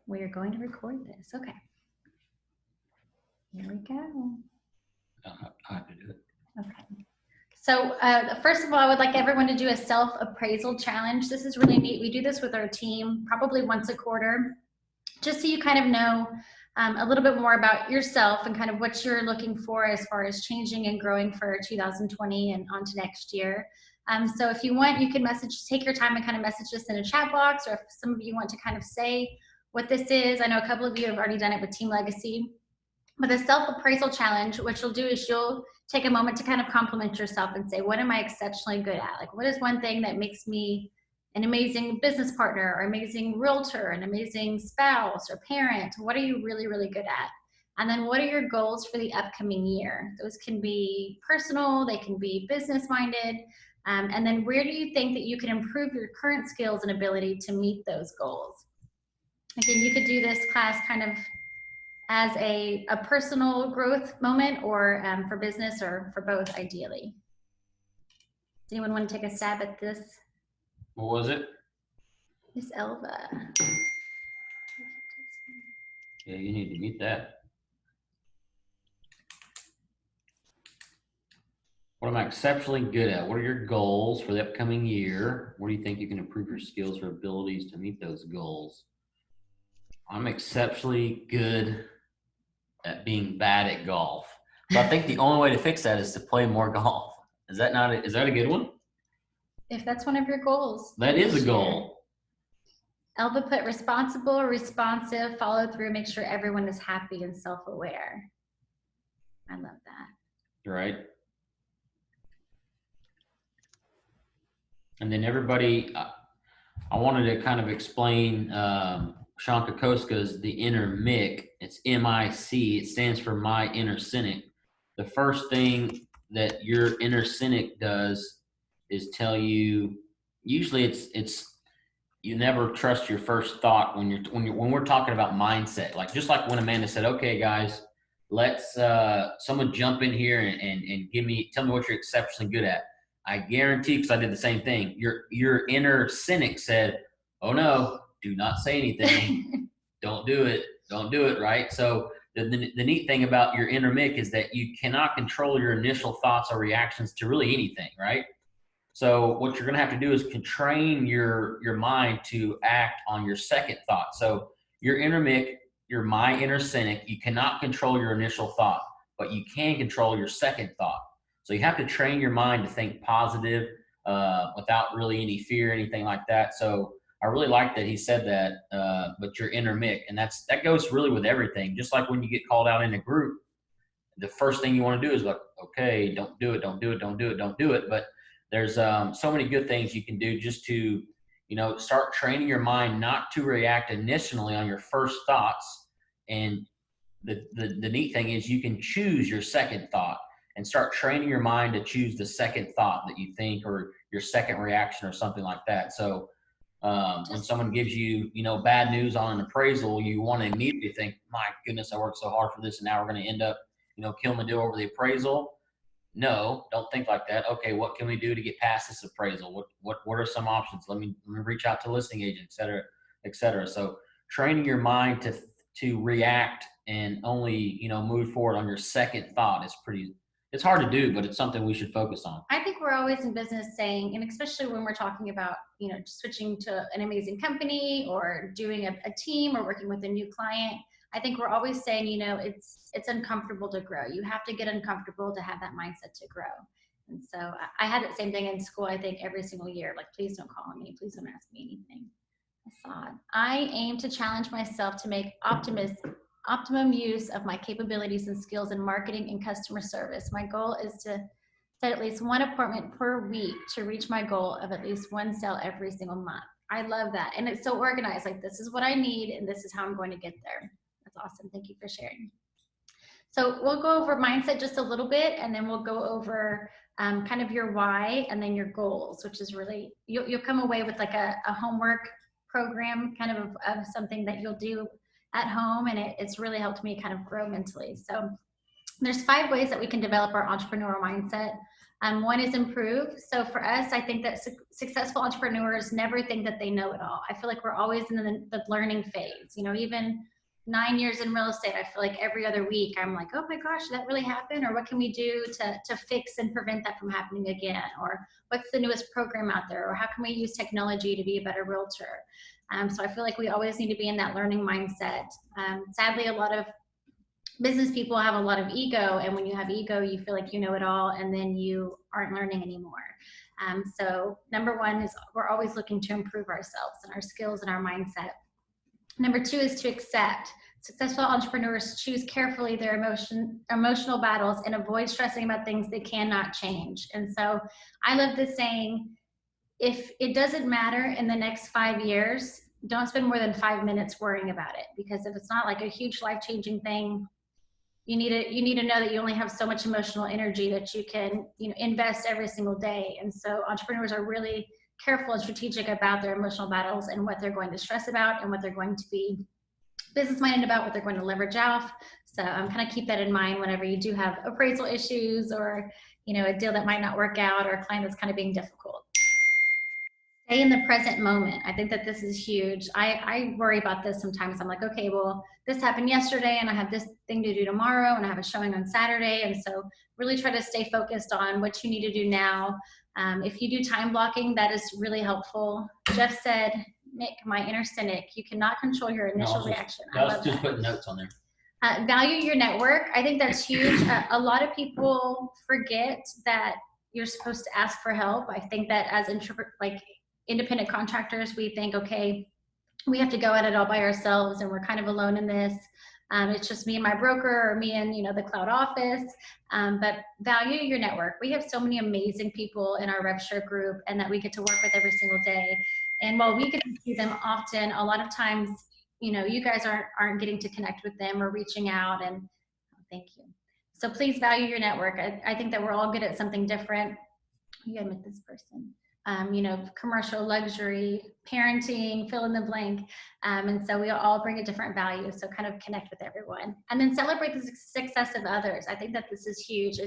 We are going to record this. Okay. Here we go. I have to do it. Okay. So first of all, I would like everyone to do a self-appraisal challenge. This is really neat. We do this with our team probably once a quarter, just so you kind of know a little bit more about yourself and kind of what you're looking for as far as changing and growing for 2020 and on to next year. So if you want, you can take your time and kind of message us in a chat box, or if some of you want to kind of say what this is. I know a couple of you have already done it with Team Legacy. But the self-appraisal challenge, what you'll do is you'll take a moment to kind of compliment yourself and say, what am I exceptionally good at? Like, what is one thing that makes me an amazing business partner or amazing realtor, an amazing spouse or parent? What are you really, really good at? And then what are your goals for the upcoming year? Those can be personal, they can be business-minded. And then where do you think that you can improve your current skills and ability to meet those goals? Again, you could do this class kind of as a personal growth moment, or for business, or for both, ideally. Does anyone want to take a stab at this? What was it? Miss Elva. Yeah, you need to meet that. What am I exceptionally good at? What are your goals for the upcoming year? Where do you think you can improve your skills or abilities to meet those goals? I'm exceptionally good at being bad at golf. So I think the only way to fix that is to play more golf. Is that a good one? If that's one of your goals. That is a goal. Elva put responsible, responsive, follow through, make sure everyone is happy and self-aware. I love that. Right. And then everybody, I wanted to kind of explain Sean Kokoska's the inner MIC. It's M-I-C. It stands for my inner cynic. The first thing that your inner cynic does is tell you, usually it's you never trust your first thought when we're talking about mindset. Like, just like when Amanda said, okay guys, let's someone jump in here and tell me what you're exceptionally good at. I guarantee, because I did the same thing, your inner cynic said, oh no, do not say anything. Don't do it, right? So the neat thing about your inner MIC is that you cannot control your initial thoughts or reactions to really anything, right? So what you're going to have to do is train your mind to act on your second thought. So your inner MIC, my inner cynic, you cannot control your initial thought, but you can control your second thought. So you have to train your mind to think positive without really any fear, anything like that. So I really like that he said that, but your inner MIC, and that goes really with everything. Just like when you get called out in a group, the first thing you want to do is like, okay, don't do it. But there's so many good things you can do just to, start training your mind not to react initially on your first thoughts. And the neat thing is you can choose your second thought and start training your mind to choose the second thought that you think, or your second reaction or something like that. So when someone gives you, bad news on an appraisal, you want to immediately think, my goodness, I worked so hard for this and now we're going to end up, killing the deal over the appraisal. No, don't think like that. Okay, what can we do to get past this appraisal? What are some options? Let me reach out to listing agents, et cetera. So training your mind to react and only, move forward on your second thought is it's hard to do, but it's something we should focus on. I think we're always in business saying, and especially when we're talking about, switching to an amazing company or doing a team or working with a new client, I think we're always saying, it's uncomfortable to grow. You have to get uncomfortable to have that mindset to grow. And so I had that same thing in school, I think, every single year. Like, please don't call on me. Please don't ask me anything. I aim to challenge myself to make optimum use of my capabilities and skills in marketing and customer service. My goal is to set at least one appointment per week to reach my goal of at least one sale every single month. I love that. And it's so organized. Like, this is what I need and this is how I'm going to get there. That's awesome. Thank you for sharing. So we'll go over mindset just a little bit, and then we'll go over kind of your why and then your goals, which is really, you'll come away with like a homework program kind of something that you'll do at home, and it's really helped me kind of grow mentally. So there's 5 ways that we can develop our entrepreneurial mindset. One is improve. So for us, I think that successful entrepreneurs never think that they know it all. I feel like we're always in the learning phase. You know, even 9 years in real estate, I feel like every other week I'm like, oh my gosh, did that really happen? Or what can we do to fix and prevent that from happening again? Or what's the newest program out there? Or how can we use technology to be a better realtor? So I feel like we always need to be in that learning mindset. Sadly, a lot of business people have a lot of ego, and when you have ego, you feel like you know it all, and then you aren't learning anymore. So number one is we're always looking to improve ourselves and our skills and our mindset. Number two is to accept. Successful entrepreneurs choose carefully their emotional battles and avoid stressing about things they cannot change. And so I love this saying, if it doesn't matter in the next 5 years, don't spend more than 5 minutes worrying about it. Because if it's not like a huge life-changing thing, you need to know that you only have so much emotional energy that you can, invest every single day. And so entrepreneurs are really careful and strategic about their emotional battles and what they're going to stress about and what they're going to be business minded about, what they're going to leverage off. So kind of keep that in mind whenever you do have appraisal issues, or a deal that might not work out, or a client that's kind of being difficult. Stay in the present moment. I think that this is huge. I worry about this sometimes. I'm like, okay, well, this happened yesterday and I have this thing to do tomorrow and I have a showing on Saturday. And so really try to stay focused on what you need to do now. If you do time blocking, that is really helpful. Jeff said, Nick, my inner cynic, you cannot control your initial reaction. I love just that. put notes on there. Value your network. I think that's huge. A lot of people forget that you're supposed to ask for help. I think that as independent contractors, we think, okay, we have to go at it all by ourselves and we're kind of alone in this. It's just me and my broker, or me and the cloud office. But value your network. We have so many amazing people in our RevShare group and that we get to work with every single day. And while we get to see them often, a lot of times, you guys aren't getting to connect with them or reaching out. And thank you. So please value your network. I think that we're all good at something different. You gotta meet this person. Commercial, luxury, parenting, fill in the blank. And so we all bring a different value. So kind of connect with everyone and then celebrate the success of others. I think that this is huge.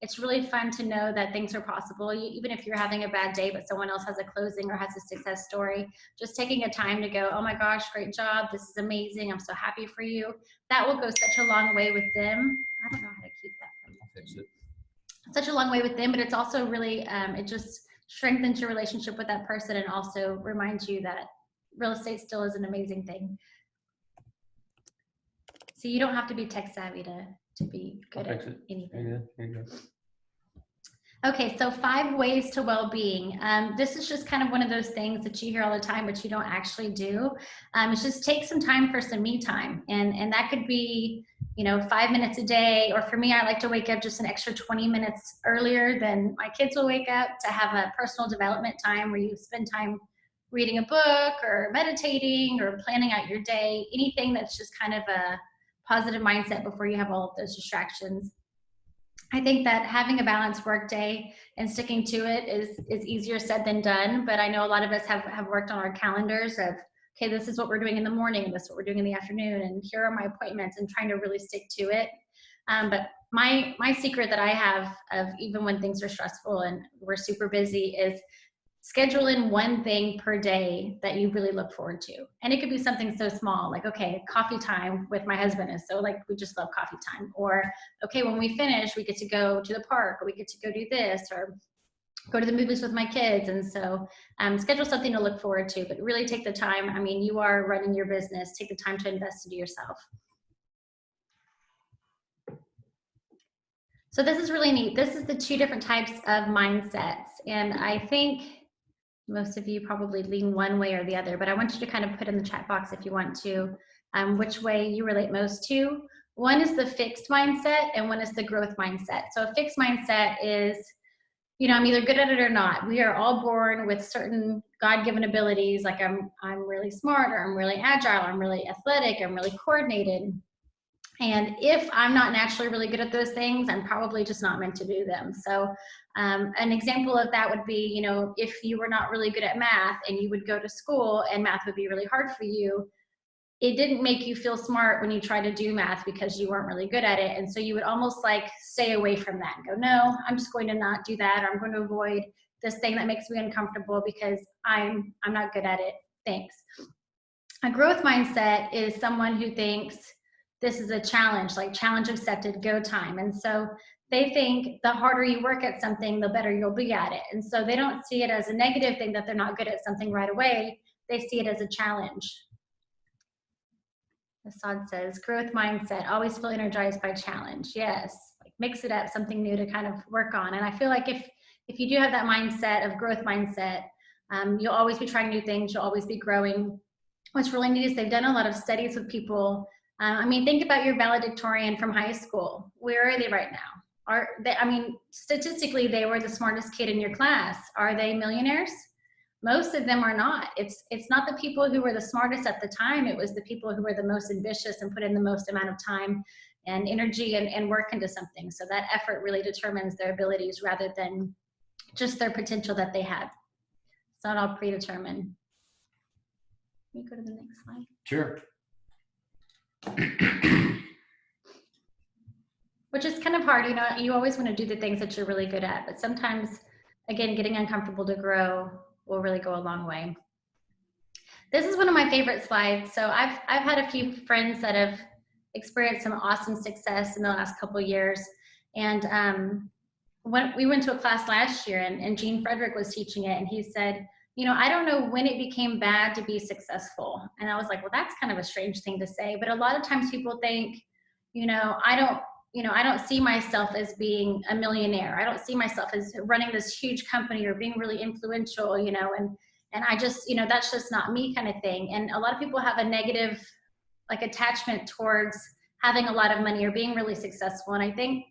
It's really fun to know that things are possible. Even if you're having a bad day, but someone else has a closing or has a success story, just taking a time to go, oh my gosh, great job. This is amazing. I'm so happy for you. That will go such a long way with them. I don't know how to keep that from such a long way with them, but it's also really, it just strengthens your relationship with that person and also reminds you that real estate still is an amazing thing. So you don't have to be tech savvy to be good at anything. There you go. Okay, so 5 ways to well-being. This is just kind of one of those things that you hear all the time, but you don't actually do. It's just take some time for some me time. And that could be, 5 minutes a day. Or for me, I like to wake up just an extra 20 minutes earlier than my kids will wake up to have a personal development time where you spend time reading a book or meditating or planning out your day, anything that's just kind of a positive mindset before you have all of those distractions. I think that having a balanced work day and sticking to it is easier said than done, but I know a lot of us have worked on our calendars of, okay, this is what we're doing in the morning, and this is what we're doing in the afternoon, and here are my appointments, and trying to really stick to it. But my secret that I have of even when things are stressful and we're super busy is schedule in one thing per day that you really look forward to. And it could be something so small, like, okay, coffee time with my husband is so like, we just love coffee time. Or, okay, when we finish, we get to go to the park, or we get to go do this, or go to the movies with my kids. And so schedule something to look forward to, but really take the time. I mean, you are running your business. Take the time to invest into yourself. So this is really neat. This is the 2 different types of mindsets. And I think most of you probably lean one way or the other, but I want you to kind of put in the chat box if you want to, which way you relate most to. One is the fixed mindset and one is the growth mindset. So a fixed mindset is, I'm either good at it or not. We are all born with certain God-given abilities, like I'm really smart, or I'm really agile, I'm really athletic, I'm really coordinated. And if I'm not naturally really good at those things, I'm probably just not meant to do them. So an example of that would be, if you were not really good at math and you would go to school and math would be really hard for you, it didn't make you feel smart when you tried to do math because you weren't really good at it. And so you would almost like stay away from that and go, no, I'm just going to not do that. Or I'm going to avoid this thing that makes me uncomfortable because I'm not good at it. Thanks. A growth mindset is someone who thinks this is a challenge, like challenge accepted, go time. And so they think the harder you work at something, the better you'll be at it. And so they don't see it as a negative thing that they're not good at something right away. They see it as a challenge. Assad says, growth mindset, always feel energized by challenge. Yes, like mix it up, something new to kind of work on. And I feel like if you do have that mindset of growth mindset, you'll always be trying new things. You'll always be growing. What's really neat is they've done a lot of studies with people. I mean, think about your valedictorian from high school. Where are they right now? Are they, I mean, statistically, they were the smartest kid in your class. Are they millionaires? Most of them are not. It's not the people who were the smartest at the time. It was the people who were the most ambitious and put in the most amount of time and energy and work into something. So that effort really determines their abilities rather than just their potential that they had. It's not all predetermined. Can you go to the next slide? Sure. Which is kind of hard. You know, you always want to do the things that you're really good at, but sometimes, again, getting uncomfortable to grow will really go a long way. This is one of my favorite slides. So I've had a few friends that have experienced some awesome success in the last couple of years. And when we went to a class last year and Gene Frederick was teaching it, and he said, you know, I don't know when it became bad to be successful. And I was like, well, that's kind of a strange thing to say. But a lot of times people think, I don't see myself as being a millionaire. I don't see myself as running this huge company or being really influential, and I just, that's just not me kind of thing. And a lot of people have a negative like attachment towards having a lot of money or being really successful. And I think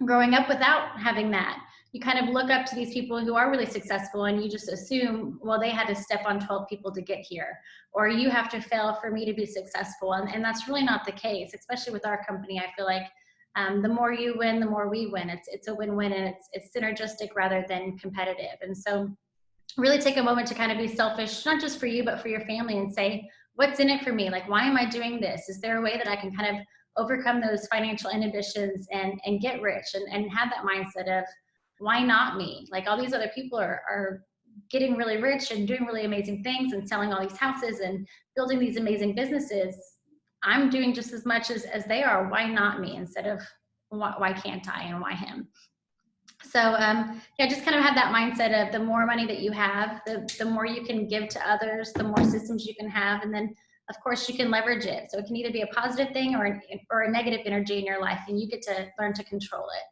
growing up without having that, you kind of look up to these people who are really successful and you just assume, well, they had to step on 12 people to get here, or you have to fail for me to be successful. And that's really not the case, especially with our company. I feel like the more you win, the more we win. It's a win-win, and it's synergistic rather than competitive. And so really take a moment to kind of be selfish, not just for you, but for your family, and say, what's in it for me? Like, why am I doing this? Is there a way that I can kind of overcome those financial inhibitions and get rich and have that mindset of, why not me? Like, all these other people are getting really rich and doing really amazing things and selling all these houses and building these amazing businesses. I'm doing just as much as they are. Why not me? Instead of why can't I and why him? So yeah, just kind of have that mindset of the more money that you have, the more you can give to others, the more systems you can have, and then of course you can leverage it. So it can either be a positive thing or a negative energy in your life, and you get to learn to control it.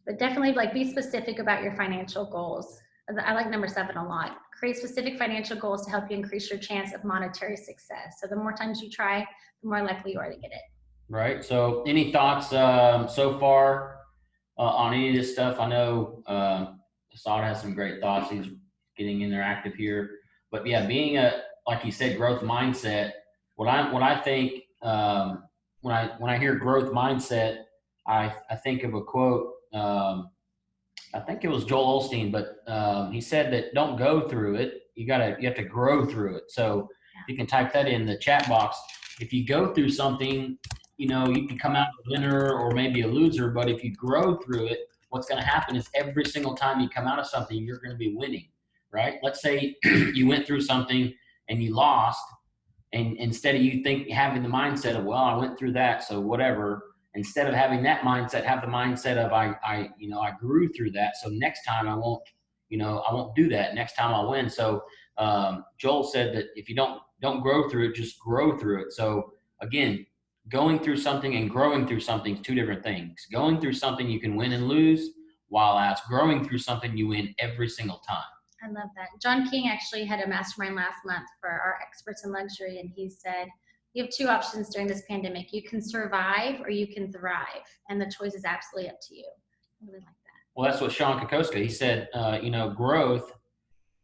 But definitely like be specific about your financial goals. I like number 7 a lot. Create specific financial goals to help you increase your chance of monetary success. So the more times you try, the more likely you are to get it. Right. So any thoughts so far on any of this stuff? I know Assad has some great thoughts. He's getting interactive here. But yeah, being like you said, growth mindset. What I think when I hear growth mindset, I think of a quote. I think it was Joel Osteen, but he said that don't go through it. You have to grow through it. So if you can type that in the chat box, if you go through something, you can come out a winner or maybe a loser, but if you grow through it, what's going to happen is every single time you come out of something, you're going to be winning, right? Let's say you went through something and you lost, and instead of having the mindset of, well, I went through that, so whatever. Instead of having that mindset, have the mindset of I grew through that. So next time I won't do that. Next time I'll win. So Joel said that if you don't grow through it, just grow through it. So again, going through something and growing through something is two different things. Going through something you can win and lose, while as growing through something you win every single time. I love that. John King actually had a mastermind last month for our experts in luxury, and he said, you have 2 options during this pandemic. You can survive or you can thrive, and the choice is absolutely up to you. I really like that. Well, that's what Sean Kokoska, he said, growth,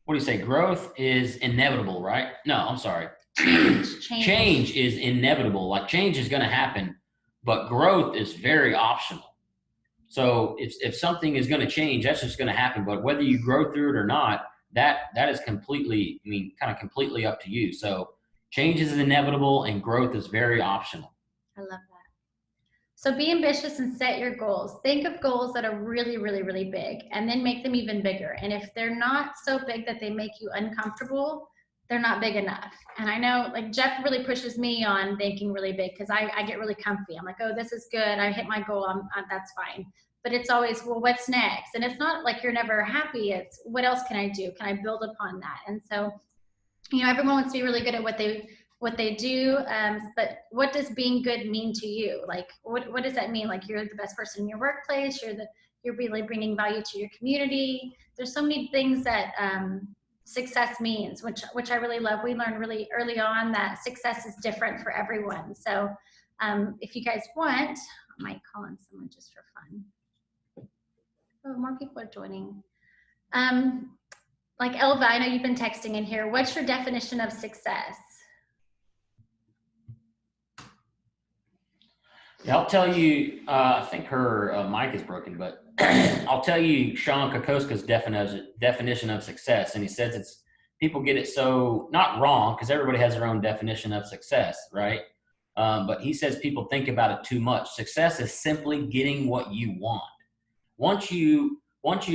what do you say? Growth is inevitable, right? No, I'm sorry. Change is inevitable. Like, change is going to happen, but growth is very optional. So if something is going to change, that's just going to happen. But whether you grow through it or not, that is completely, completely up to you. So Change is inevitable and growth is very optional. I love that. So be ambitious and set your goals. Think of goals that are really, really, really big and then make them even bigger. And if they're not so big that they make you uncomfortable, they're not big enough. And I know like Jeff really pushes me on thinking really big because I get really comfy. I'm like, oh, this is good. I hit my goal. That's fine. But it's always, well, what's next? And it's not like you're never happy. It's what else can I do? Can I build upon that? And so, everyone wants to be really good at what they do, but what does being good mean to you? Like, what does that mean? Like, you're the best person in your workplace. You're really bringing value to your community. There's so many things that success means, which I really love. We learned really early on that success is different for everyone. So if you guys want, I might call on someone just for fun. Oh, more people are joining. Like Elva, I know you've been texting in here. What's your definition of success? Yeah, I'll tell you, I think her mic is broken, but I'll tell you Sean Kokoska's definition of success. And he says it's, people get it so, not wrong, because everybody has their own definition of success, right? But he says people think about it too much. Success is simply getting what you want. Once you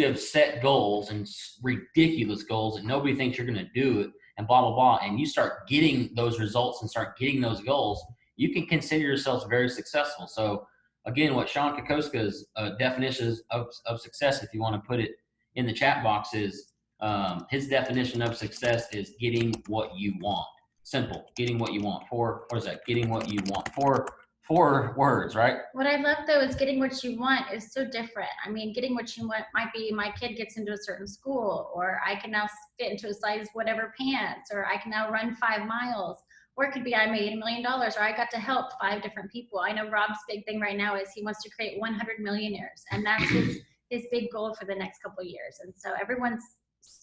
have set goals and ridiculous goals and nobody thinks you're going to do it and blah, blah, blah, and you start getting those results and start getting those goals, you can consider yourself very successful. So again, what Sean Kokoska's definition of success, if you want to put it in the chat box, is his definition of success is getting what you want. Simple, getting what you want. What is that? Getting what you want. Four words, right? What I love though is getting what you want is so different. I mean, getting what you want might be my kid gets into a certain school, or I can now fit into a size whatever pants, or I can now run 5 miles, or it could be I made $1 million, or I got to help 5 different people. I know Rob's big thing right now is he wants to create 100 millionaires, and that's his big goal for the next couple of years. And so everyone's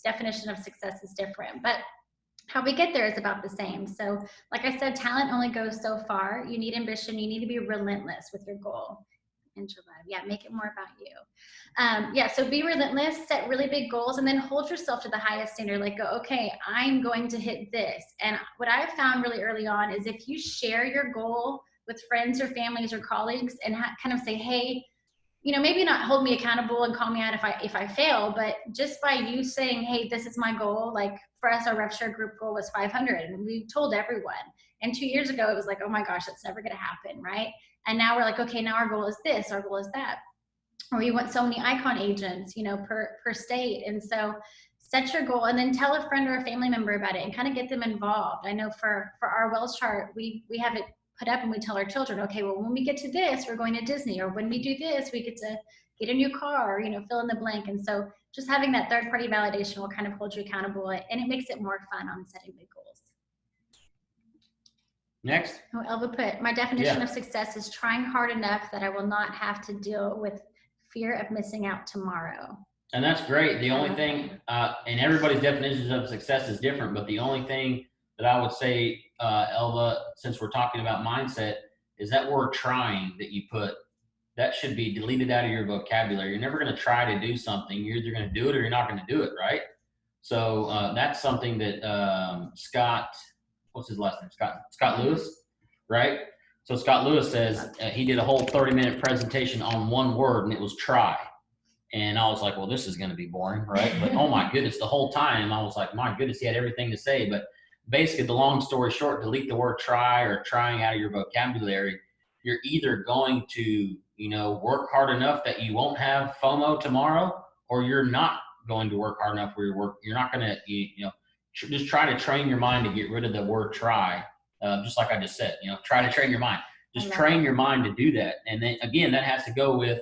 definition of success is different, but how we get there is about the same. So like I said, talent only goes so far. You need ambition. You need to be relentless with your goal. Yeah, make it more about you. Yeah, so be relentless, set really big goals, and then hold yourself to the highest standard. Like, go, okay, I'm going to hit this. And what I've found really early on is if you share your goal with friends or families or colleagues and kind of say, hey, maybe not hold me accountable and call me out if I fail, but just by you saying, hey, this is my goal. Like for us, our rev share group goal was 500, and we told everyone. And 2 years ago, it was like, oh my gosh, that's never going to happen, right? And now we're like, okay, now our goal is this, our goal is that. Or we want so many icon agents, per state. And so set your goal and then tell a friend or a family member about it and kind of get them involved. I know for our Wells chart, we have it put up and we tell our children, okay, well, when we get to this, we're going to Disney, or when we do this, we get to get a new car, fill in the blank. And so just having that third party validation will kind of hold you accountable, and it makes it more fun on setting big goals. Next. Oh, Elva put, my definition of success is trying hard enough that I will not have to deal with fear of missing out tomorrow. And that's great. The only thing, and everybody's definitions of success is different, but the only thing that I would say, Elva, since we're talking about mindset, is that word trying that you put, that should be deleted out of your vocabulary. You're never going to try to do something. You're either going to do it or you're not going to do it, right? So that's something that Scott, what's his last name? Scott Lewis, right? So Scott Lewis says he did a whole 30-minute presentation on one word, and it was try. And I was like, well, this is going to be boring, right? But oh my goodness, the whole time I was like, my goodness, he had everything to say. But basically, the long story short, delete the word try or trying out of your vocabulary. You're either going to, work hard enough that you won't have FOMO tomorrow, or you're not going to work hard enough where you're not going to, just try to train your mind to get rid of the word try. Just like I just said, try to train your mind. Just train your mind to do that. And then again, that has to go with,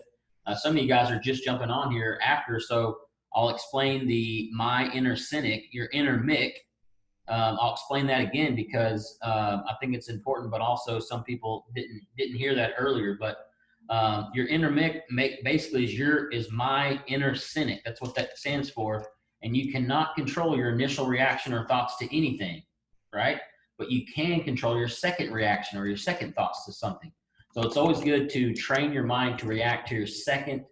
some of you guys are just jumping on here after, so I'll explain my inner cynic, your inner Mick. I'll explain that again because I think it's important, but also some people didn't hear that earlier. But your inner Mick basically is my inner cynic. That's what that stands for. And you cannot control your initial reaction or thoughts to anything, right? But you can control your second reaction or your second thoughts to something. So it's always good to train your mind to react to your second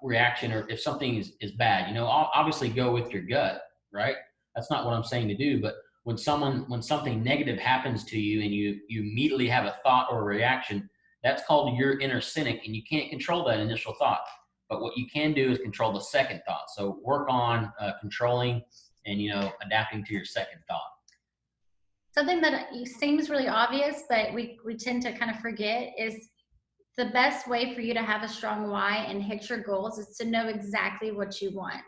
reaction, or if something is bad, obviously go with your gut, right? That's not what I'm saying to do, but when something negative happens to you and you immediately have a thought or a reaction, that's called your inner cynic, and you can't control that initial thought. But what you can do is control the second thought. So work on controlling and adapting to your second thought. Something that seems really obvious, but we tend to kind of forget is the best way for you to have a strong why and hit your goals is to know exactly what you want.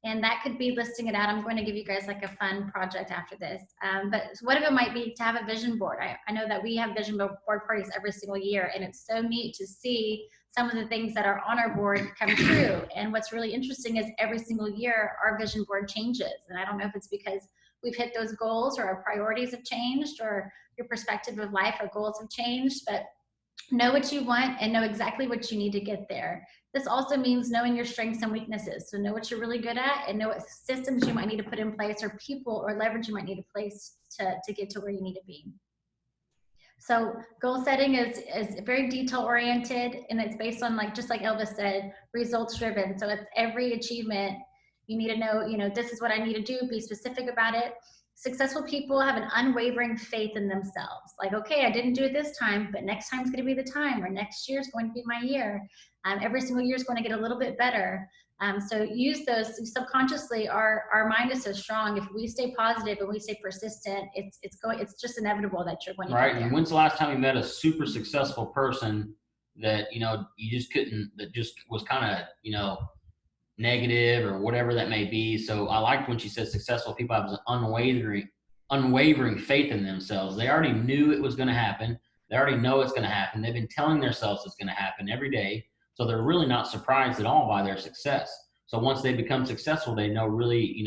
And that could be listing it out. I'm going to give you guys like a fun project after this. But one of it might be to have a vision board. I know that we have vision board parties every single year, and it's so neat to see some of the things that are on our board come true. And what's really interesting is every single year our vision board changes. And I don't know if it's because we've hit those goals or our priorities have changed or your perspective of life or goals have changed, but know what you want and know exactly what you need to get there. This also means knowing your strengths and weaknesses. So know what you're really good at and know what systems you might need to put in place or people or leverage you might need to place to get to where you need to be. So goal setting is very detail oriented, and it's based on, like, just like Elvis said, results driven. So it's every achievement you need to know, this is what I need to do, be specific about it. Successful people have an unwavering faith in themselves. Like, okay, I didn't do it this time, but next time's going to be the time, or next year's going to be my year. Every single year is going to get a little bit better. So use those subconsciously. Our mind is so strong. If we stay positive and we stay persistent, it's just inevitable that you're going to Right. get there. And when's the last time you met a super successful person that you just couldn't, that just was kind of negative or whatever that may be? So I liked when she said successful people have an unwavering faith in themselves. They already knew it was going to happen. They already know it's going to happen. They've been telling themselves it's going to happen every day. So they're really not surprised at all by their success. So once they become successful, they know really,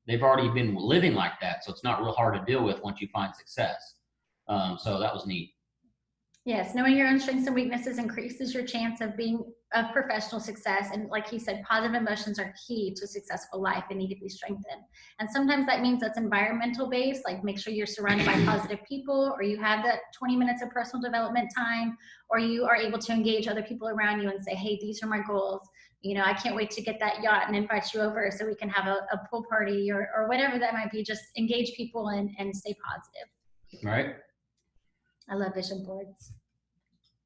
they've already been living like that. So it's not real hard to deal with once you find success. So that was neat. Yes, knowing your own strengths and weaknesses increases your chance of being a professional success. And like he said, positive emotions are key to a successful life and need to be strengthened. And sometimes that means that's environmental based, like make sure you're surrounded by positive people, or you have that 20 minutes of personal development time, or you are able to engage other people around you and say, hey, these are my goals. I can't wait to get that yacht and invite you over so we can have a pool party or whatever that might be. Just engage people and stay positive. Right. I love vision boards.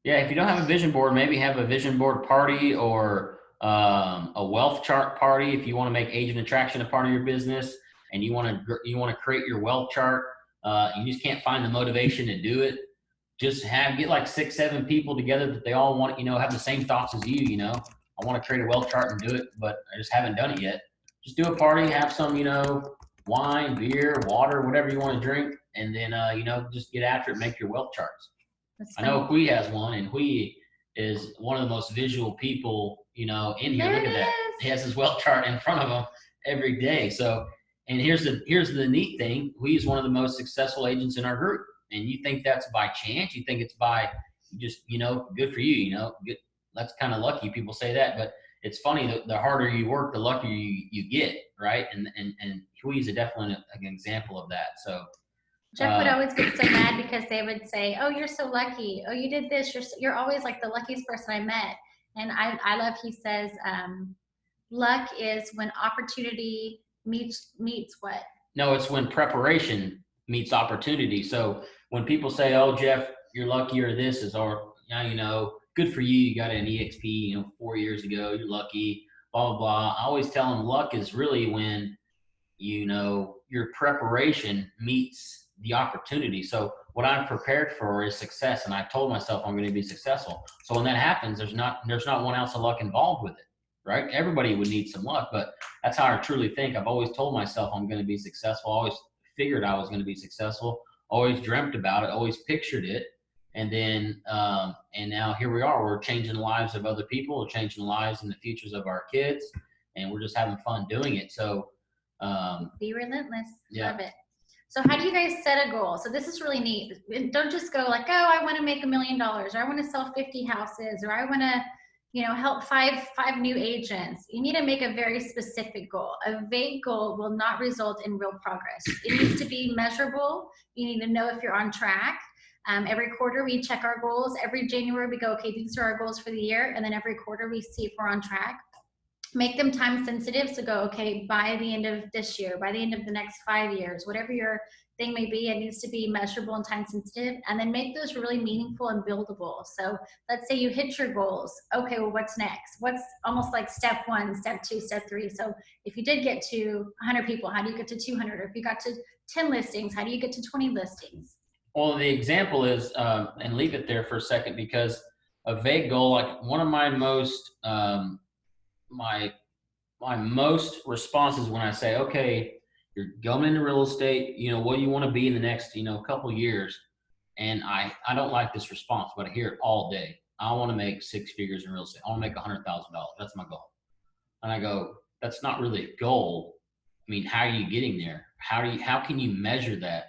Yeah, if you don't have a vision board, maybe have a vision board party or a wealth chart party. If you want to make agent attraction a part of your business and you want to create your wealth chart, you just can't find the motivation to do it. Just get like 6-7 people together that they all want, have the same thoughts as you. I want to create a wealth chart and do it, but I just haven't done it yet. Just do a party, have some, wine, beer, water, whatever you want to drink, and then just get after it, make your wealth charts. I know Hui has one, and Hui is one of the most visual people, in here. Look at that. He has his wealth chart in front of him every day. So, and here's the neat thing. Hui is one of the most successful agents in our group. And you think that's by chance? You think it's by just, good for you, good. That's kind of lucky. People say that, but it's funny. The harder you work, the luckier you get, right? And Hui is definitely an example of that. So, Jeff would always get so mad because they would say, oh, you're so lucky. Oh, you did this. You're always like the luckiest person I met. And I love, he says, luck is when opportunity meets what? No, it's when preparation meets opportunity. So when people say, oh, Jeff, you're lucky, or this is, or, good for you. You got an EXP, 4 years ago, you're lucky, blah, blah, blah. I always tell them luck is really when, your preparation meets the opportunity. So what I'm prepared for is success, and I told myself I'm going to be successful. So when that happens, there's not 1 ounce of luck involved with it, right? Everybody would need some luck, but that's how I truly think. I've always told myself I'm going to be successful. Always figured I was going to be successful. Always dreamt about it. Always pictured it. And then, and now here we are. We're changing the lives of other people. We're changing the lives and the futures of our kids, and we're just having fun doing it. So, be relentless. Yeah. Love it. So how do you guys set a goal? So this is really neat. Don't just go like, oh, I want to make $1 million, or I want to sell 50 houses, or I want to, help five new agents. You need to make a very specific goal. A vague goal will not result in real progress. It needs to be measurable. You need to know if you're on track. Every quarter we check our goals. Every January we go, okay, these are our goals for the year. And then every quarter we see if we're on track. Make them time sensitive. So go, okay, by the end of this year, by the end of the next 5 years, whatever your thing may be. It needs to be measurable and time sensitive, and then make those really meaningful and buildable. So let's say you hit your goals. Okay, well, what's next? What's almost like step 1, step 2, step 3? So if you did get to 100 people, how do you get to 200? Or if you got to 10 listings, how do you get to 20 listings? Well, the example is, and leave it there for a second, because a vague goal, like one of my most, my most responses when I say, okay, you're going into real estate, what do you want to be in the next, couple of years? And I don't like this response, but I hear it all day. I want to make 6 figures in real estate. I want to make $100,000. That's my goal. And I go, that's not really a goal. I mean, how are you getting there? How can you measure that?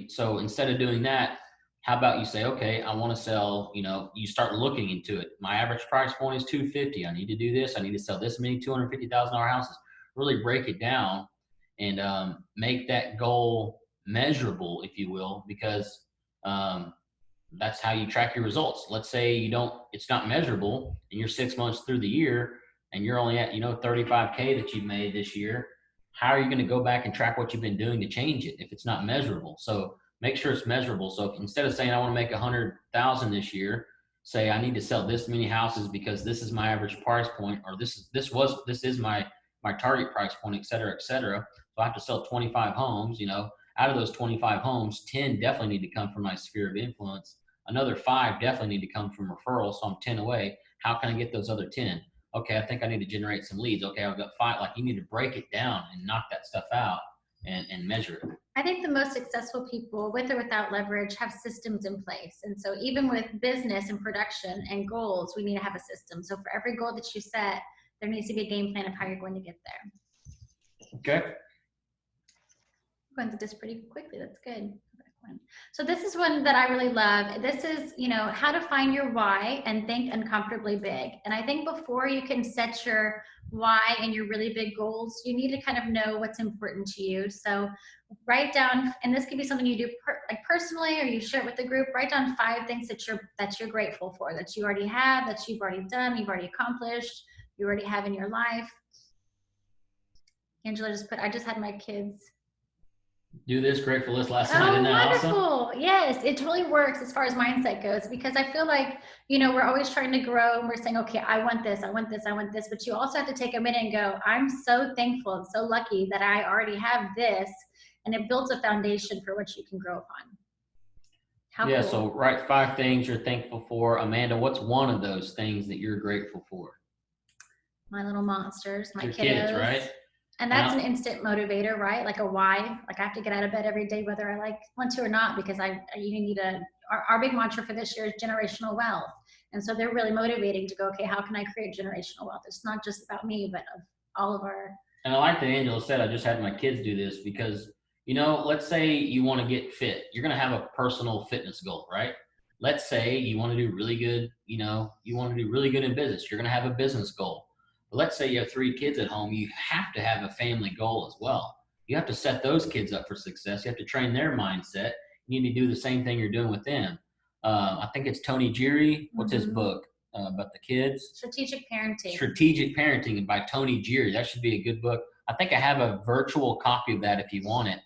So instead of doing that, how about you say, okay, I want to sell, you start looking into it. My average price point is 250. I need to do this. I need to sell this many $250,000 houses. Really break it down and make that goal measurable, if you will, because that's how you track your results. Let's say it's not measurable and you're 6 months through the year and you're only at, 35K that you've made this year. How are you going to go back and track what you've been doing to change it if it's not measurable? So make sure it's measurable. So instead of saying I want to make 100,000 this year, say I need to sell this many houses because this is my average price point, or this is my target price point, et cetera, et cetera. So I have to sell 25 homes. Out of those 25 homes, 10 definitely need to come from my sphere of influence. Another 5 definitely need to come from referrals. So I'm 10 away. How can I get those other 10? Okay, I think I need to generate some leads. Okay, I've got 5. Like, you need to break it down and knock that stuff out and measure it. I think the most successful people, with or without leverage, have systems in place. And so even with business and production and goals, we need to have a system. So for every goal that you set, there needs to be a game plan of how you're going to get there. Okay. I'm going through this pretty quickly. That's good. So this is one that I really love. This is, how to find your why and think uncomfortably big. And I think before you can set your why and your really big goals, you need to kind of know what's important to you. So write down, and this could be something you do personally, or you share it with the group. Write down 5 things that you're grateful for, that you already have, that you've already done, you've already accomplished, you already have in your life. Angela I just had my kids do this grateful list last night. Oh, Isn't that wonderful. awesome? Yes, it totally works as far as mindset goes, because I feel like, we're always trying to grow and we're saying, okay, I want this, I want this, I want this. But you also have to take a minute and go, I'm so thankful and so lucky that I already have this. And it builds a foundation for which you can grow upon. How cool. So write 5 things you're thankful for. Amanda, what's one of those things that you're grateful for? My little monsters, my kids, right? And that's an instant motivator, right? Like a why. Like I have to get out of bed every day, whether I want to or not, because you need our big mantra for this year is generational wealth. And so they're really motivating to go, okay, how can I create generational wealth? It's not just about me, but of all of our. And I like that Angela said, I just had my kids do this because, let's say you want to get fit. You're going to have a personal fitness goal, right? Let's say you want to do really good, you want to do really good in business. You're going to have a business goal. But let's say you have 3 kids at home. You have to have a family goal as well. You have to set those kids up for success. You have to train their mindset. You need to do the same thing you're doing with them. I think it's Tony Geary. What's his book about the kids? Strategic Parenting. Strategic Parenting by Tony Geary. That should be a good book. I think I have a virtual copy of that if you want it.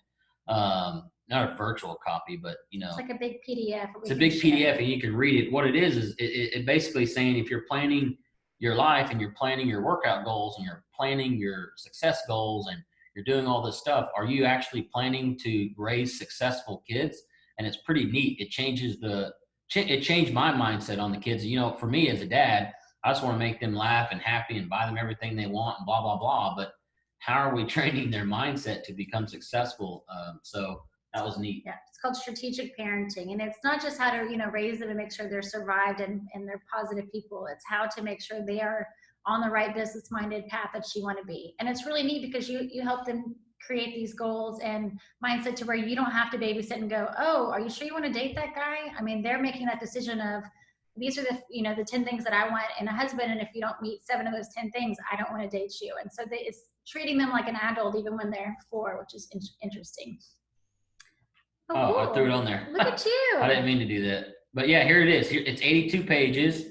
Not a virtual copy, but it's like a big PDF. It's a big PDF, and you can read it. What it is it basically saying if you're planning your life and you're planning your workout goals and you're planning your success goals and you're doing all this stuff, are you actually planning to raise successful kids? And it's pretty neat. It changed my mindset on the kids. For me as a dad, I just want to make them laugh and happy and buy them everything they want and blah, blah, blah. But how are we training their mindset to become successful? So that was neat. Yeah, it's called strategic parenting. And it's not just how to, raise them and make sure they're survived and they're positive people. It's how to make sure they are on the right business-minded path that you want to be. And it's really neat because you help them create these goals and mindset to where you don't have to babysit and go, oh, are you sure you want to date that guy? I mean, they're making that decision of these are the 10 things that I want in a husband. And if you don't meet 7 of those 10 things, I don't want to date you. And so it's treating them like an adult even when they're 4, which is interesting. Oh, cool. I threw it on there. Look at you. I didn't mean to do that. But yeah, here it is. It's 82 pages.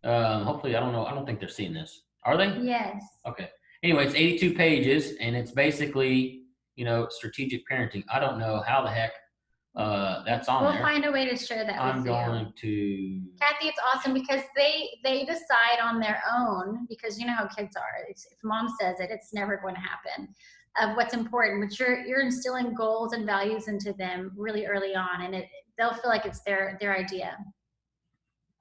Hopefully, I don't know. I don't think they're seeing this. Are they? Yes. Okay. Anyway, it's 82 pages, and it's basically strategic parenting. I don't know how the heck that's on We'll there. find a way to share that I'm with you. going to. Kathy, it's awesome because they decide on their own, because you know how kids are. If mom says it, it's never going to happen, of what's important. But you're instilling goals and values into them really early on, and they'll feel like it's their idea.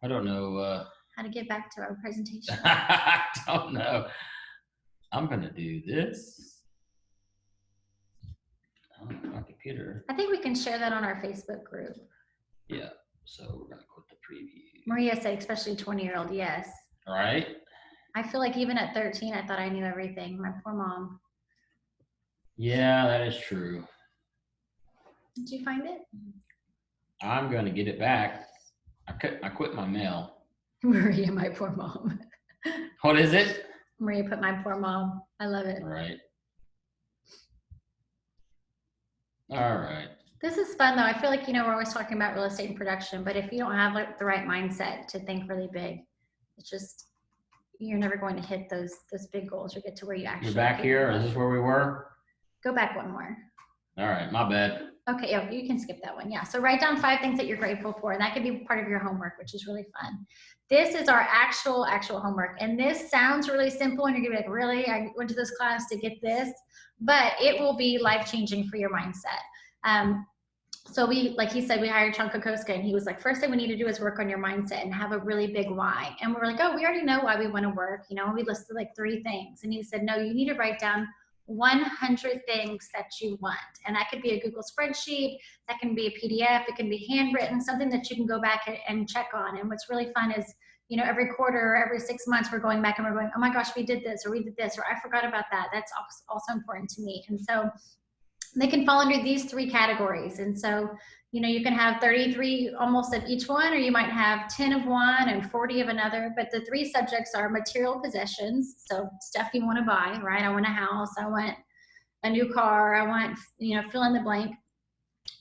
I don't know. How to get back to our presentation. I don't know. I'm going to do this. My computer. I think we can share that on our Facebook group. Yeah. So we're going to quit the preview. Maria said, especially 20-year-old, yes. All right. I feel like even at 13, I thought I knew everything. My poor mom. Yeah, that is true. Did you find it? I'm going to get it back. I quit my mail. Maria, my poor mom. What is it? Maria put my poor mom. I love it. All right. All right. This is fun though. I feel like, we're always talking about real estate and production, but if you don't have like the right mindset to think really big, it's just, you're never going to hit those big goals or get to where you actually. You're back here? Is this where we were? Go back one more. All right, my bad. Okay, yeah, you can skip that one. Yeah, so write down 5 things that you're grateful for, and that could be part of your homework, which is really fun. This is our actual homework, and this sounds really simple, and you're gonna be like, really? I went to this class to get this? But it will be life-changing for your mindset. So like he said, we hired Sean Kokoska, and he was like, first thing we need to do is work on your mindset and have a really big why. And we're like, oh, we already know why we want to work. We listed like 3 things. And he said, no, you need to write down 100 things that you want. And that could be a Google spreadsheet, that can be a PDF, it can be handwritten, something that you can go back and check on. And what's really fun is, every quarter or every 6 months, we're going back and we're going, oh my gosh, we did this, or we did this, or I forgot about that. That's also important to me. And so they can fall under these 3 categories. And so, you can have 33 almost of each one, or you might have 10 of one and 40 of another. But the 3 subjects are material possessions. So stuff you want to buy, right? I want a house. I want a new car. I want, fill in the blank.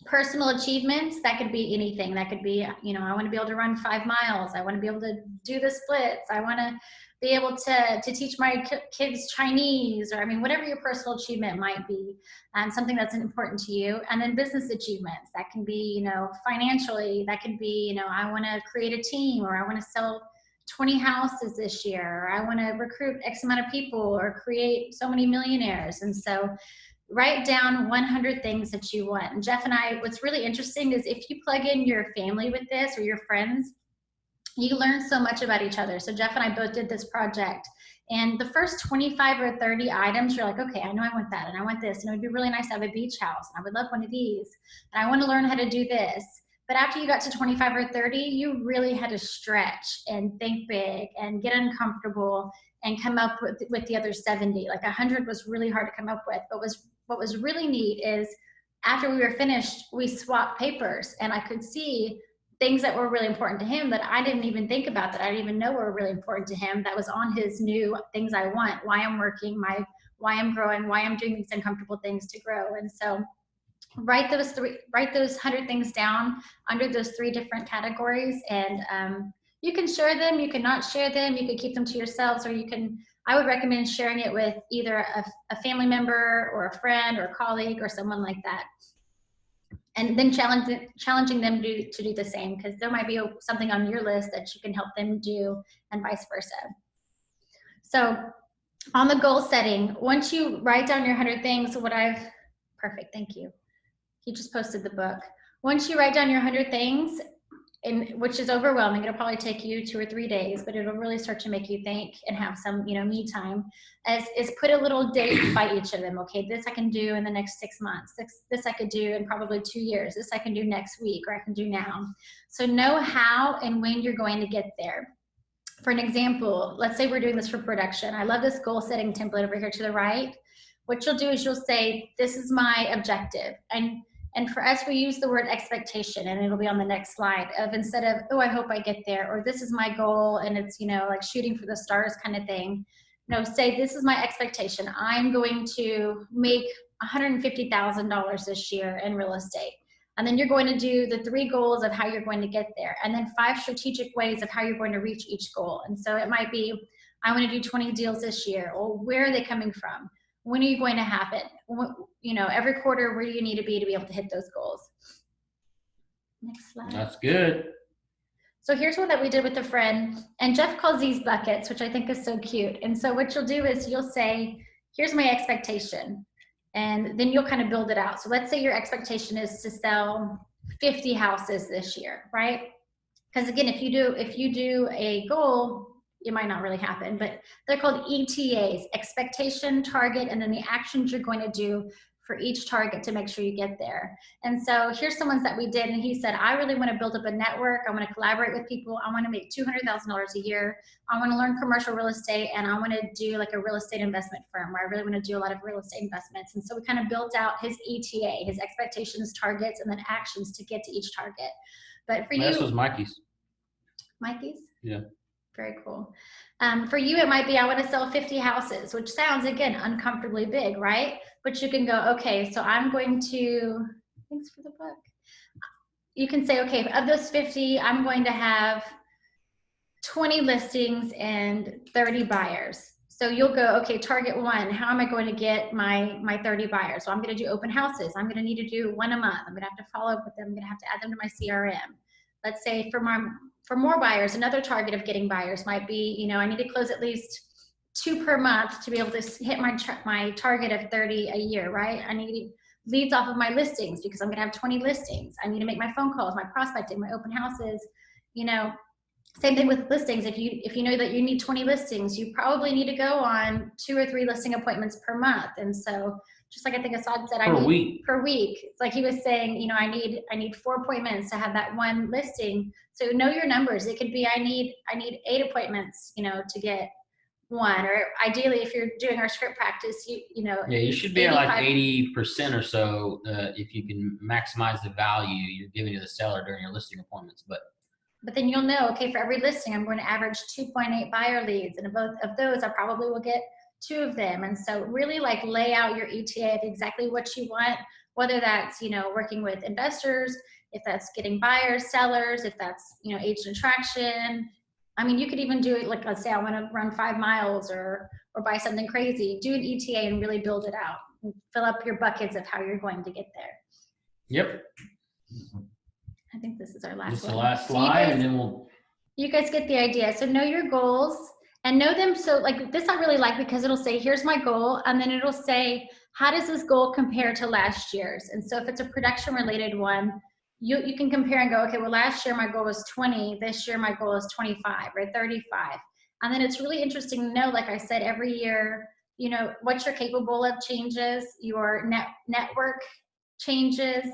Personal achievements, that could be anything. That could be, I want to be able to run 5 miles. I want to be able to do the splits. I want to be able to teach my kids Chinese, or whatever your personal achievement might be, something that's important to you. And then business achievements, that can be, financially, that could be, I want to create a team, or I want to sell 20 houses this year, or I want to recruit X amount of people, or create so many millionaires. And so write down 100 things that you want. And Jeff and I, what's really interesting is if you plug in your family with this, or your friends, you learn so much about each other. So Jeff and I both did this project, and the first 25 or 30 items, you're like, okay, I know I want that, and I want this, and it would be really nice to have a beach house, and I would love one of these, and I want to learn how to do this. But after you got to 25 or 30, you really had to stretch and think big and get uncomfortable and come up with the other 70. Like 100 was really hard to come up with. But what was really neat is after we were finished, we swapped papers, and I could see things that were really important to him that I didn't even think about, that I didn't even know were really important to him, that was on his new things I want, why I'm working, why I'm growing, why I'm doing these uncomfortable things to grow. And so write those 100 things down under those 3 different categories, and you can share them, you can not share them, you can keep them to yourselves, or I would recommend sharing it with either a family member or a friend or a colleague or someone like that. And then challenging them to do the same, because there might be something on your list that you can help them do, and vice versa. So on the goal setting, once you write down your 100 things, perfect, thank you. He just posted the book. Once you write down your 100 things, which is overwhelming, it'll probably take you 2 or 3 days, but it'll really start to make you think and have some, me time, is put a little date by each of them. Okay, this I can do in the next 6 months. This I could do in probably 2 years. This I can do next week, or I can do now. So know how and when you're going to get there. For an example, let's say we're doing this for production. I love this goal setting template over here to the right. What you'll do is you'll say, this is my objective. And for us, we use the word expectation, and it'll be on the next slide, of instead of, oh, I hope I get there, or this is my goal, and it's, like shooting for the stars kind of thing. No, say, this is my expectation. I'm going to make $150,000 this year in real estate. And then you're going to do the 3 goals of how you're going to get there, and then 5 strategic ways of how you're going to reach each goal. And so it might be, I want to do 20 deals this year. Or where are they coming from? When are you going to have it? every quarter, where do you need to be able to hit those goals? Next slide. That's good. So here's one that we did with a friend, and Jeff calls these buckets, which I think is so cute. And so what you'll do is you'll say, here's my expectation. And then you'll kind of build it out. So let's say your expectation is to sell 50 houses this year, right? Because again, if you do a goal, it might not really happen, but they're called ETAs, expectation, target, and then the actions you're going to do for each target to make sure you get there. And so here's some ones that we did, and he said, I really want to build up a network. I want to collaborate with people. I want to make $200,000 a year. I want to learn commercial real estate, and I want to do like a real estate investment firm where I really want to do a lot of real estate investments. And so we kind of built out his ETA, his expectations, targets, and then actions to get to each target. But for you, this was Mikey's. Mikey's? Yeah. Very cool. For you, it might be, I want to sell 50 houses, which sounds, again, uncomfortably big, right? But you can go, okay, so I'm going to, thanks for the book. You can say, okay, of those 50, I'm going to have 20 listings and 30 buyers. So you'll go, okay, target one, how am I going to get my 30 buyers? So I'm going to do open houses. I'm going to need to do one a month. I'm going to have to follow up with them. I'm going to have to add them to my CRM. Let's say for more buyers, another target of getting buyers might be, I need to close at least 2 per month to be able to hit my target of 30 a year, right? I need leads off of my listings because I'm going to have 20 listings. I need to make my phone calls, my prospecting, my open houses. Same thing with listings. If you know that you need 20 listings, you probably need to go on 2 or 3 listing appointments per month. And so, just like I think Assad said, per week. It's like he was saying, I need 4 appointments to have that one listing. So know your numbers. It could be I need 8 appointments, to get one. Or ideally, if you're doing our script practice, you should be at like 80% or so if you can maximize the value you're giving to the seller during your listing appointments. But then you'll know, okay, for every listing, I'm going to average 2.8 buyer leads. And both of those, I probably will get 2 of them. And so really like lay out your ETA of exactly what you want, whether that's, working with investors, if that's getting buyers, sellers, if that's, agent attraction. I mean, you could even do it like, let's say I want to run 5 miles or buy something crazy. Do an ETA and really build it out. And fill up your buckets of how you're going to get there. Yep. I think this is our last one. Just the last slide, and then you guys get the idea. So know your goals and know them. So like this I really like because it'll say, here's my goal. And then it'll say, how does this goal compare to last year's? And so if it's a production related one, you can compare and go, okay, well, last year my goal was 20. This year my goal is 25 or 35. And then it's really interesting to know, like I said, every year, what you're capable of changes, your network changes,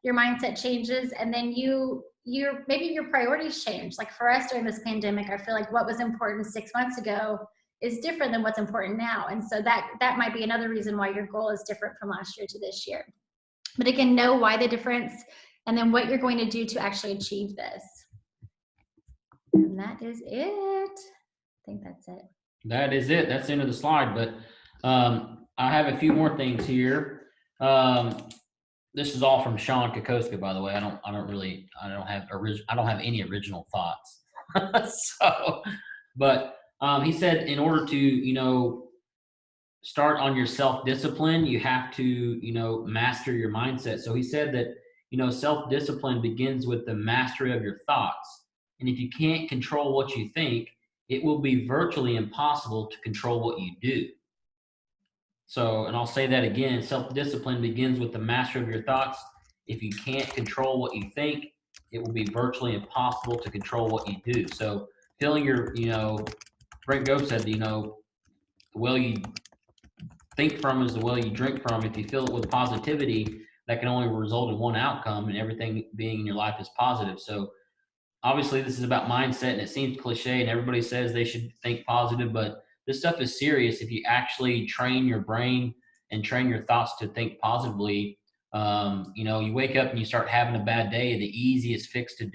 your mindset changes, and then maybe your priorities change. Like for us during this pandemic, I feel like what was important 6 months ago is different than what's important now. And so that might be another reason why your goal is different from last year to this year. But again, know why the difference and then what you're going to do to actually achieve this. And that is it. I think that's it. That is it. That's the end of the slide. But I have a few more things here. This is all from Sean Kokoska, by the way. I don't have any original thoughts. But he said in order to, start on your self-discipline, you have to, master your mindset. So he said that, self-discipline begins with the mastery of your thoughts. And if you can't control what you think, it will be virtually impossible to control what you do. So, and I'll say that again, self-discipline begins with the mastery of your thoughts. If you can't control what you think, it will be virtually impossible to control what you do. So filling your, Brent Gove said, the well you think from is the well you drink from. If you fill it with positivity, that can only result in one outcome, and everything being in your life is positive. So obviously this is about mindset, and it seems cliche and everybody says they should think positive, but this stuff is serious. If you actually train your brain and train your thoughts to think positively, you wake up and you start having a bad day, the easiest fix to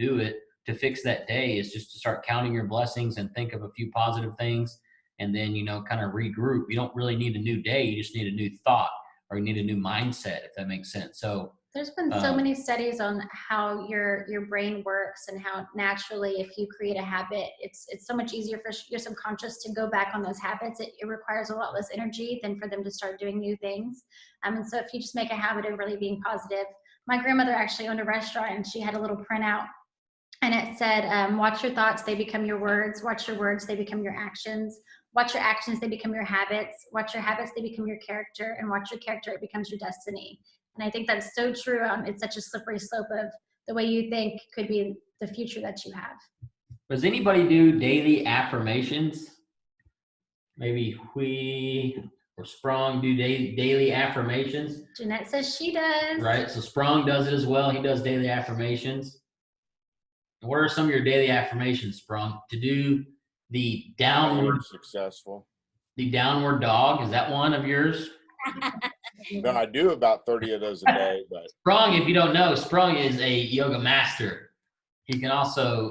fix that day is just to start counting your blessings and think of a few positive things, and then, kind of regroup. You don't really need a new day. You just need a new thought, or you need a new mindset, if that makes sense. So There's been so many studies on how your brain works and how naturally, if you create a habit, it's so much easier for your subconscious to go back on those habits. It requires a lot less energy than for them to start doing new things. And so if you just make a habit of really being positive, my grandmother actually owned a restaurant, and she had a little printout, and it said, watch your thoughts, they become your words. Watch your words, they become your actions. Watch your actions, they become your habits. Watch your habits, they become your character. And watch your character, it becomes your destiny. And I think that's so true. It's such a slippery slope of the way you think could be the future that you have. Does anybody do daily affirmations? Maybe we or Sprung do daily affirmations. Jeanette says she does. Right, so Sprung does it as well. He does daily affirmations. What are some of your daily affirmations, Sprung? To do the downward successful. The downward dog, is that one of yours? No, I do about 30 of those a day. But Sprung, if you don't know, Sprung is a yoga master. He can also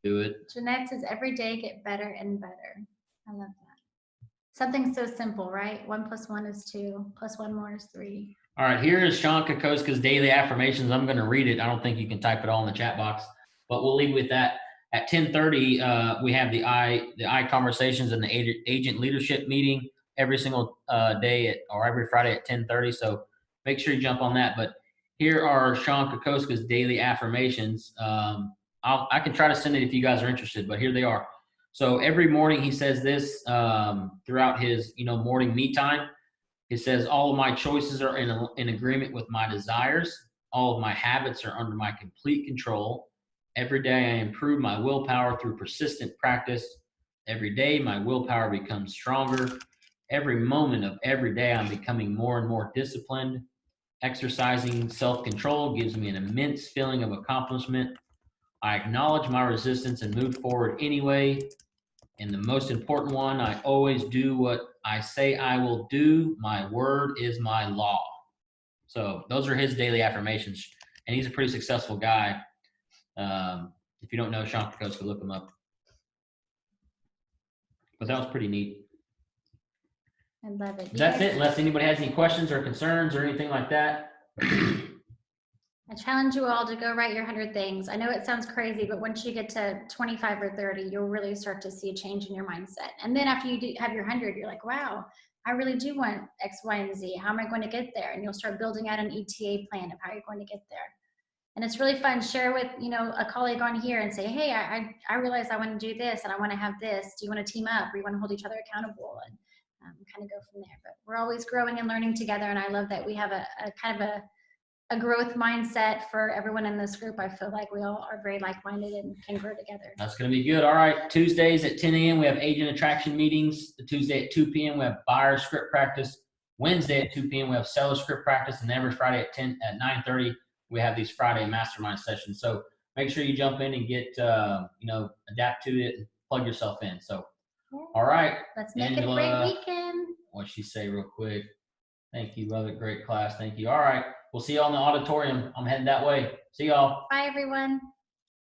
do it. Jeanette says every day get better and better. I love that. Something so simple, right? 1 + 1 is 2, + 1 more is 3. All right, here is Sean Kokoska's daily affirmations. I'm going to read it. I don't think you can type it all in the chat box, but we'll leave with that. At 10:30, we have the I conversations and the agent leadership meeting every single day or every Friday at 10:30. So make sure you jump on that. But here are Sean Kokoska's daily affirmations. I can try to send it if you guys are interested, but here they are. So every morning he says this throughout his morning me time. He says, all of my choices are in agreement with my desires. All of my habits are under my complete control. Every day I improve my willpower through persistent practice. Every day my willpower becomes stronger. Every moment of every day I'm becoming more and more disciplined. Exercising self-control gives me an immense feeling of accomplishment. I acknowledge my resistance and move forward anyway. And the most important one, I always do what I say I will do. My word is my law. So those are his daily affirmations. And he's a pretty successful guy. If you don't know Sean Kokoska, look him up. But that was pretty neat. I love it. That's it. Unless anybody has any questions or concerns or anything like that. I challenge you all to go write your 100 things. I know it sounds crazy, but once you get to 25 or 30, you'll really start to see a change in your mindset. And then after you have your 100, you're like, wow, I really do want X, Y, and Z. How am I going to get there? And you'll start building out an ETA plan of how you're going to get there. And it's really fun. Share with a colleague on here and say, hey, I realize I want to do this and I want to have this. Do you want to team up? Or you want to hold each other accountable? And kind of go from there. But we're always growing and learning together. And I love that we have a kind of a growth mindset for everyone in this group. I feel like we all are very like-minded and can grow together. That's going to be good. All right. Tuesdays at 10 a.m. we have agent attraction meetings. The Tuesday at 2 p.m. we have buyer script practice. Wednesday at 2 p.m. we have seller script practice. And every Friday at 9:30 we have these Friday mastermind sessions. So make sure you jump in and get adapt to it and plug yourself in. So all right. Let's make it a great weekend. What'd she say real quick? Thank you. Love it. Great class. Thank you. All right. We'll see y'all in the auditorium. I'm heading that way. See y'all. Bye, everyone.